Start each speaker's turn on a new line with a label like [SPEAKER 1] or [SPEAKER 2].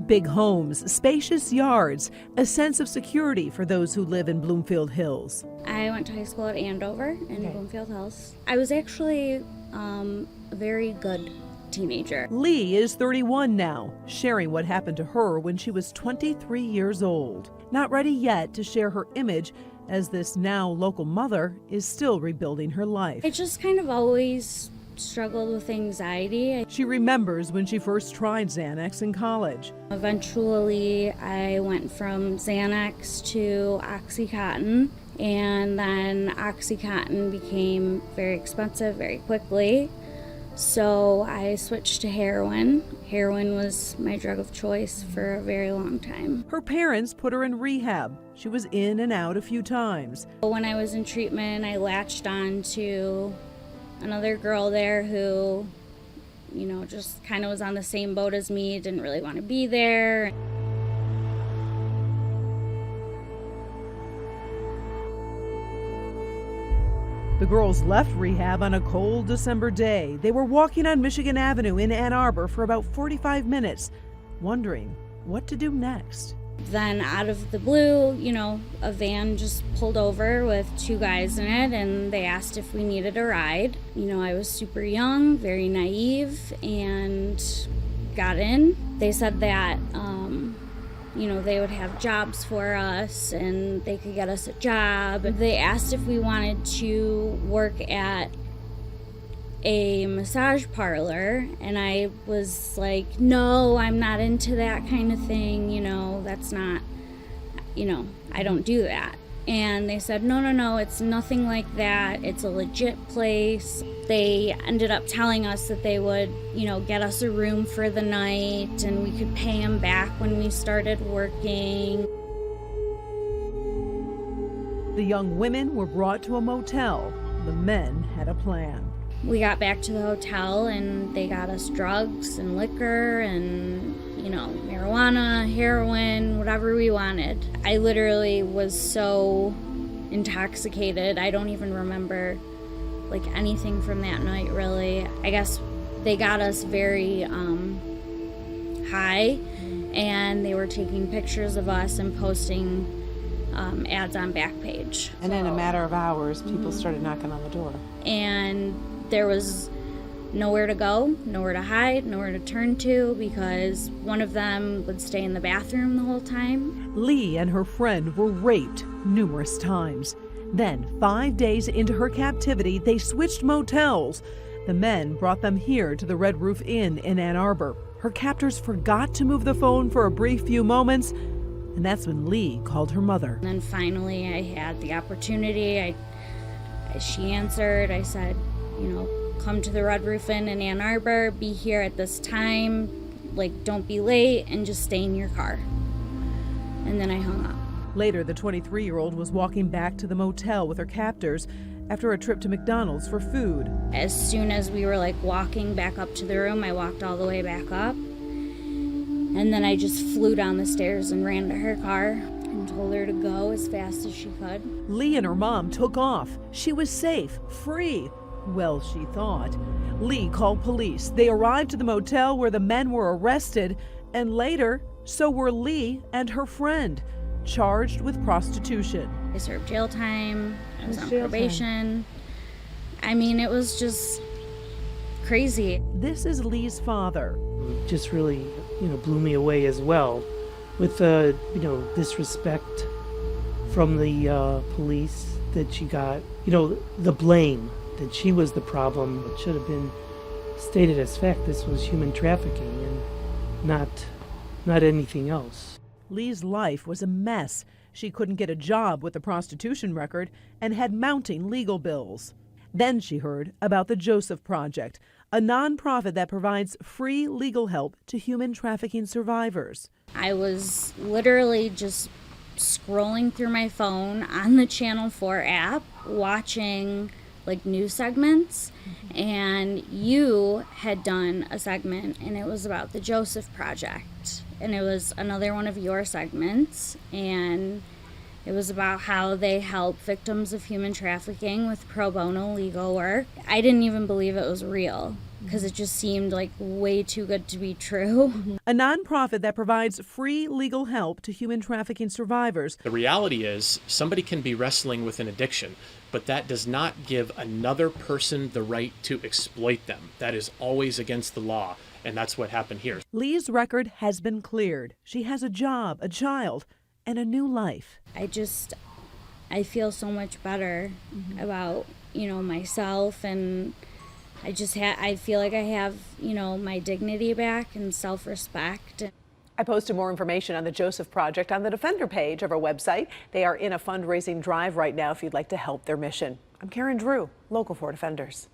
[SPEAKER 1] Big homes, spacious yards, a sense of security for those who live in Bloomfield Hills.
[SPEAKER 2] I went to high school at Andover in Bloomfield Hills. I was actually a very good teenager.
[SPEAKER 1] Lee is 31 now, sharing what happened to her when she was 23 years old. Not ready yet to share her image as this now local mother is still rebuilding her life.
[SPEAKER 2] I just kind of always struggled with anxiety.
[SPEAKER 1] She remembers when she first tried Xanax in college.
[SPEAKER 2] Eventually, I went from Xanax to Oxycontin, and then Oxycontin became very expensive very quickly. So I switched to heroin. Heroin was my drug of choice for a very long time.
[SPEAKER 1] Her parents put her in rehab. She was in and out a few times.
[SPEAKER 2] When I was in treatment, I latched on to another girl there who, just kind of was on the same boat as me, didn't really want to be there.
[SPEAKER 1] The girls left rehab on a cold December day. They were walking on Michigan Avenue in Ann Arbor for about 45 minutes, wondering what to do next.
[SPEAKER 2] Then out of the blue, a van just pulled over with two guys in it, and they asked if we needed a ride. I was super young, very naive, and got in. They said that, they would have jobs for us and they could get us a job. They asked if we wanted to work at a massage parlor, and I was like, no, I'm not into that kind of thing, that's not, I don't do that. And they said, no, it's nothing like that, it's a legit place. They ended up telling us that they would, get us a room for the night and we could pay them back when we started working.
[SPEAKER 1] The young women were brought to a motel. The men had a plan.
[SPEAKER 2] We got back to the hotel and they got us drugs and liquor and, marijuana, heroin, whatever we wanted. I literally was so intoxicated. I don't even remember anything from that night, really. I guess they got us very high, and they were taking pictures of us and posting ads on Backpage.
[SPEAKER 3] And in a matter of hours, people started knocking on the door.
[SPEAKER 2] And there was nowhere to go, nowhere to hide, nowhere to turn to, because one of them would stay in the bathroom the whole time.
[SPEAKER 1] Lee and her friend were raped numerous times. Then, 5 days into her captivity, they switched motels. The men brought them here to the Red Roof Inn in Ann Arbor. Her captors forgot to move the phone for a brief few moments, and that's when Lee called her mother.
[SPEAKER 2] And then finally I had the opportunity. She answered. I said, come to the Red Roof Inn in Ann Arbor, be here at this time, don't be late, and just stay in your car. And then I hung up.
[SPEAKER 1] Later, the 23-year-old was walking back to the motel with her captors after a trip to McDonald's for food.
[SPEAKER 2] As soon as we were walking back up to the room, I walked all the way back up. And then I just flew down the stairs and ran to her car and told her to go as fast as she could.
[SPEAKER 1] Lee and her mom took off. She was safe, free. Well, she thought. Lee called police. They arrived to the motel where the men were arrested, and later, so were Lee and her friend, charged with prostitution.
[SPEAKER 2] I served jail time. I was on probation. I mean, it was just crazy.
[SPEAKER 1] This is Lee's father.
[SPEAKER 4] Just really, blew me away as well, with disrespect from the police that she got. The blame that she was the problem. It should have been stated as fact. This was human trafficking and not anything else.
[SPEAKER 1] Lee's life was a mess. She couldn't get a job with a prostitution record and had mounting legal bills. Then she heard about the Joseph Project, a nonprofit that provides free legal help to human trafficking survivors.
[SPEAKER 2] I was literally just scrolling through my phone on the Channel 4 app, watching news segments, and you had done a segment, and it was about the Joseph Project, and it was another one of your segments, and it was about how they help victims of human trafficking with pro bono legal work. I didn't even believe it was real. because it just seemed like way too good to be true.
[SPEAKER 1] A nonprofit that provides free legal help to human trafficking survivors.
[SPEAKER 5] The reality is somebody can be wrestling with an addiction, but that does not give another person the right to exploit them. That is always against the law, and that's what happened here.
[SPEAKER 1] Lee's record has been cleared. She has a job, a child, and a new life.
[SPEAKER 2] I feel so much better about, myself, and I feel like I have, my dignity back and self-respect.
[SPEAKER 6] I posted more information on the Joseph Project on the Defender page of our website. They are in a fundraising drive right now if you'd like to help their mission. I'm Karen Drew, Local 4 Defenders.